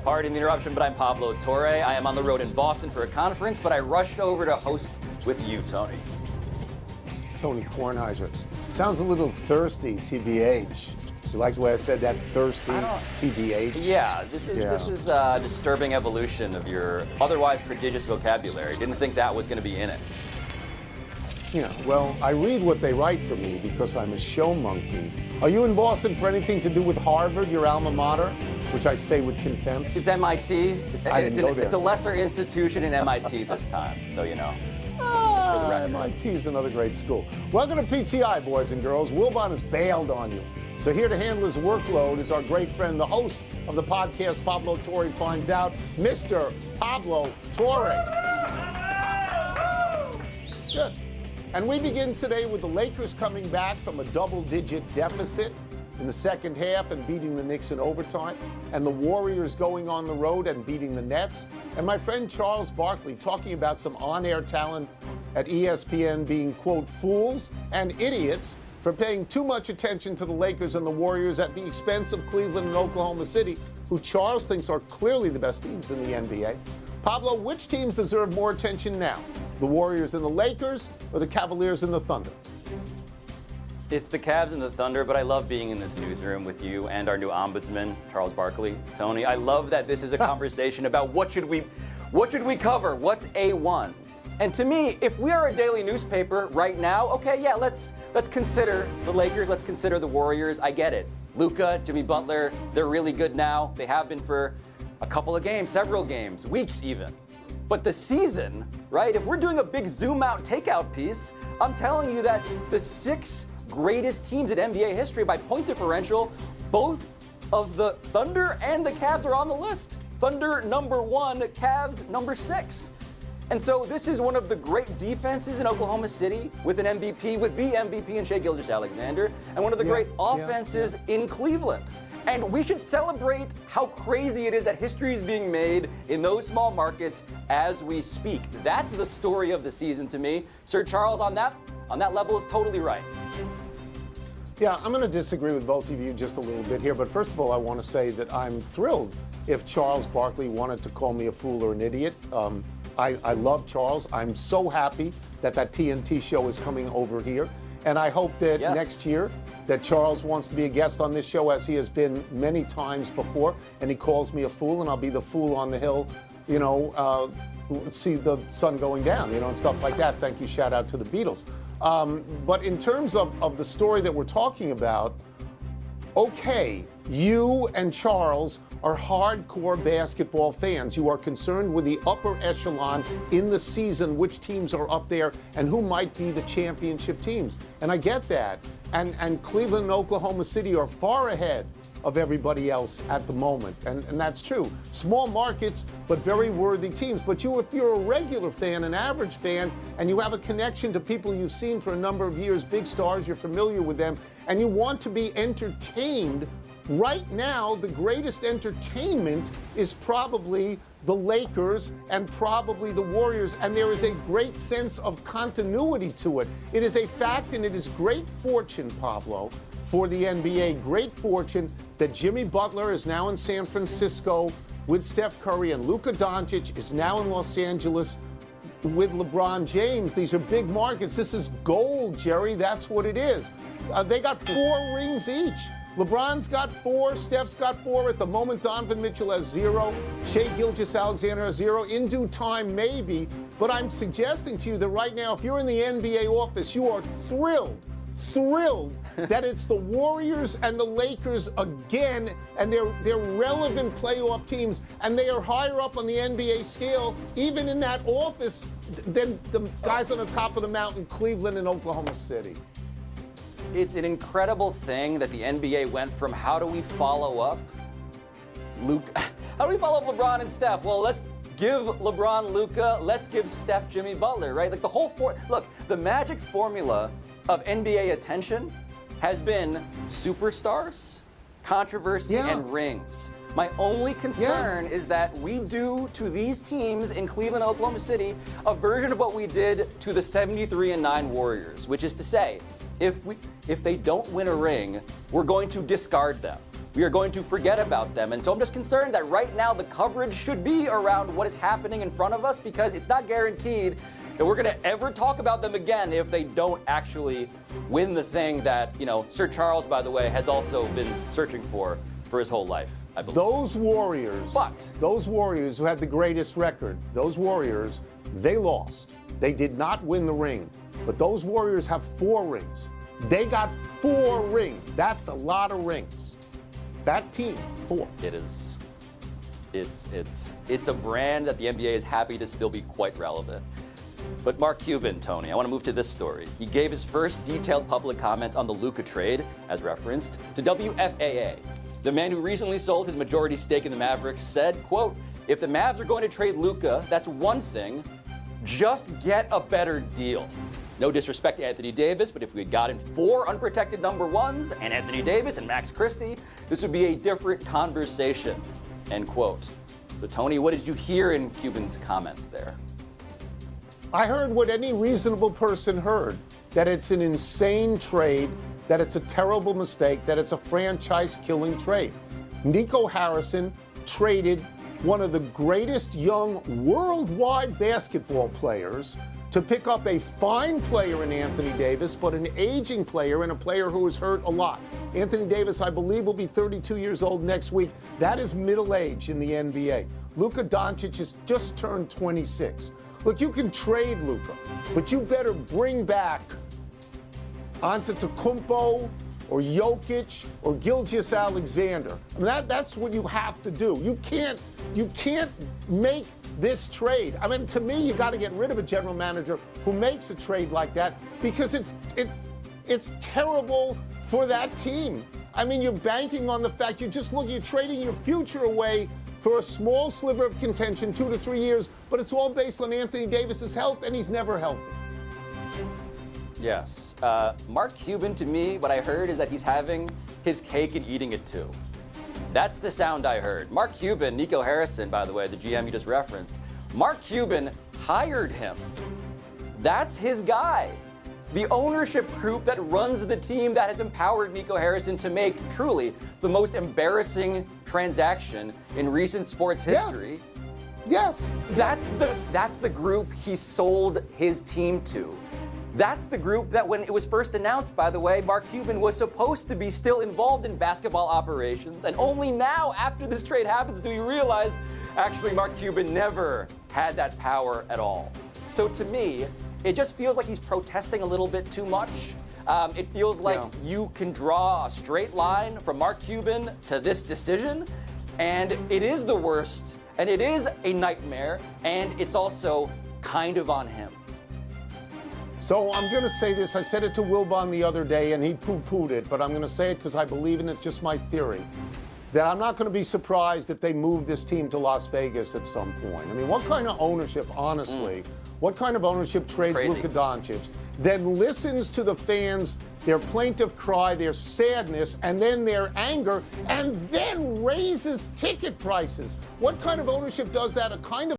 Pardon the interruption, but I'm Pablo Torre. I am on the road in Boston for a conference, but I rushed over to host with you, Tony. Tony Kornheiser. Sounds a little thirsty, TBH. You like the way I said that, thirsty, TBH? Yeah, this is a disturbing evolution of your otherwise prodigious vocabulary. Didn't think that was going to be in it. Yeah, well, I read what they write for me because I'm a show monkey. Are you in Boston for anything to do with Harvard, your alma mater, which I say with contempt? It's MIT. It's a lesser institution in MIT this time, so you know. MIT is another great school. Welcome to PTI, boys and girls. Wilbon has bailed on you. So here to handle his workload is our great friend, the host of the podcast, Pablo Torre Finds Out, Mr. Pablo Torre. Good. And we begin today with the Lakers coming back from a double-digit deficit in the second half and beating the Knicks in overtime, and the Warriors going on the road and beating the Nets, and my friend Charles Barkley talking about some on-air talent at ESPN being, quote, fools and idiots for paying too much attention to the Lakers and the Warriors at the expense of Cleveland and Oklahoma City, who Charles thinks are clearly the best teams in the NBA. Pablo, which teams deserve more attention now? The Warriors and the Lakers, or the Cavaliers and the Thunder? It's the Cavs and the Thunder, but I love being in this newsroom with you and our new ombudsman, Charles Barkley. Tony, I love that this is a conversation about what should we cover? What's A1? And to me, if we are a daily newspaper right now, okay, yeah, let's consider the Lakers, let's consider the Warriors. I get it. Luka, Jimmy Butler, they're really good now. They have been for a couple of games, several games, weeks even. But the season, right? If we're doing a big zoom out takeout piece, I'm telling you that the 6 greatest teams in NBA history by point differential, both of the Thunder and the Cavs are on the list. Thunder number 1, Cavs number 6. And so this is one of the great defenses in Oklahoma City with an MVP, with the MVP in Shai Gilgeous-Alexander, and one of the great offenses in Cleveland. And we should celebrate how crazy it is that history is being made in those small markets as we speak. That's the story of the season to me. Sir Charles, on that level, is totally right. Yeah, I'm going to disagree with both of you just a little bit here. But first of all, I want to say that I'm thrilled if Charles Barkley wanted to call me a fool or an idiot. I love Charles. I'm so happy that TNT show is coming over here. And I hope that next year that Charles wants to be a guest on this show, as he has been many times before, and he calls me a fool, and I'll be the fool on the hill, you know, see the sun going down, you know, and stuff like that. Thank you. Shout out to the Beatles. But in terms of the story that we're talking about, okay, you and Charles are hardcore basketball fans. You are concerned with the upper echelon in the season, which teams are up there and who might be the championship teams. And I get that. And Cleveland and Oklahoma City are far ahead of everybody else at the moment. And that's true. Small markets, but very worthy teams. But if you're a regular fan, an average fan, and you have a connection to people you've seen for a number of years, big stars, you're familiar with them, and you want to be entertained, right now, the greatest entertainment is probably the Lakers and probably the Warriors, and there is a great sense of continuity to it. It is a fact, and it is great fortune, Pablo, for the NBA, great fortune that Jimmy Butler is now in San Francisco with Steph Curry, and Luka Doncic is now in Los Angeles with LeBron James. These are big markets. This is gold, Jerry. That's what it is. They got 4 rings each. LeBron's got 4, Steph's got 4. At the moment, Donovan Mitchell has 0. Shai Gilgeous-Alexander has 0. In due time, maybe. But I'm suggesting to you that right now, if you're in the NBA office, you are thrilled that it's the Warriors and the Lakers again, and they're relevant playoff teams, and they are higher up on the NBA scale, even in that office, than the guys on the top of the mountain, Cleveland and Oklahoma City. It's an incredible thing that the NBA went from how do we follow up LeBron and Steph? Well, let's give LeBron Luka, let's give Steph Jimmy Butler, right? Like the whole the magic formula of NBA attention has been superstars, controversy, and rings. My only concern is that we do to these teams in Cleveland, Oklahoma City, a version of what we did to the 73-9 Warriors, which is to say, if they don't win a ring, we're going to discard them. we are going to forget about them. And so I'm just concerned that right now the coverage should be around what is happening in front of us, because it's not guaranteed that we're going to ever talk about them again if they don't actually win the thing that, Sir Charles, by the way, has also been searching for his whole life, I believe. Those Warriors who had the greatest record, those Warriors, they lost. They did not win the ring. But those Warriors have 4 rings. They got 4 rings. That's a lot of rings. That team, 4. It is. It's a brand that the NBA is happy to still be quite relevant. But Mark Cuban, Tony, I want to move to this story. He gave his first detailed public comments on the Luka trade, as referenced, to WFAA. The man who recently sold his majority stake in the Mavericks said, quote, "If the Mavs are going to trade Luka, that's one thing. Just get a better deal. No disrespect to Anthony Davis, but if we had gotten 4 unprotected number 1s and Anthony Davis and Max Christie, this would be a different conversation," end quote. So, Tony, what did you hear in Cuban's comments there? I heard what any reasonable person heard, that it's an insane trade, that it's a terrible mistake, that it's a franchise-killing trade. Nico Harrison traded one of the greatest young worldwide basketball players to pick up a fine player in Anthony Davis, but an aging player and a player who is hurt a lot. Anthony Davis, I believe, will be 32 years old next week. That is middle age in the NBA. Luka Doncic has just turned 26. Look, you can trade Luka, but you better bring back Antetokounmpo or Jokic or Gilgeous-Alexander. I mean, that's what you have to do. You can't make this trade. I mean, to me, you got to get rid of a general manager who makes a trade like that, because it's terrible for that team. I mean, you're banking on the fact you're trading your future away for a small sliver of contention, 2 to 3 years, but it's all based on Anthony Davis's health, and he's never healthy. Yes. Mark Cuban, to me, what I heard is that he's having his cake and eating it too. That's the sound I heard. Mark Cuban, Nico Harrison, by the way, the GM you just referenced, Mark Cuban hired him. That's his guy. The ownership group that runs the team that has empowered Nico Harrison to make truly the most embarrassing transaction in recent sports history. Yeah. Yes. That's the group he sold his team to. That's the group that, when it was first announced, by the way, Mark Cuban was supposed to be still involved in basketball operations. And only now, after this trade happens, do we realize actually Mark Cuban never had that power at all. So to me, it just feels like he's protesting a little bit too much. It feels like you can draw a straight line from Mark Cuban to this decision, and it is the worst, and it is a nightmare, and it's also kind of on him. So I'm going to say this. I said it to Wilbon the other day, and he poo-pooed it, but I'm going to say it because I believe in it. It's just my theory. That I'm not going to be surprised if they move this team to Las Vegas at some point. I mean, what kind of ownership, honestly, what kind of ownership trades Luka Doncic, then listens to the fans, their plaintive cry, their sadness, and then their anger, and then raises ticket prices? What kind of ownership does that? A kind of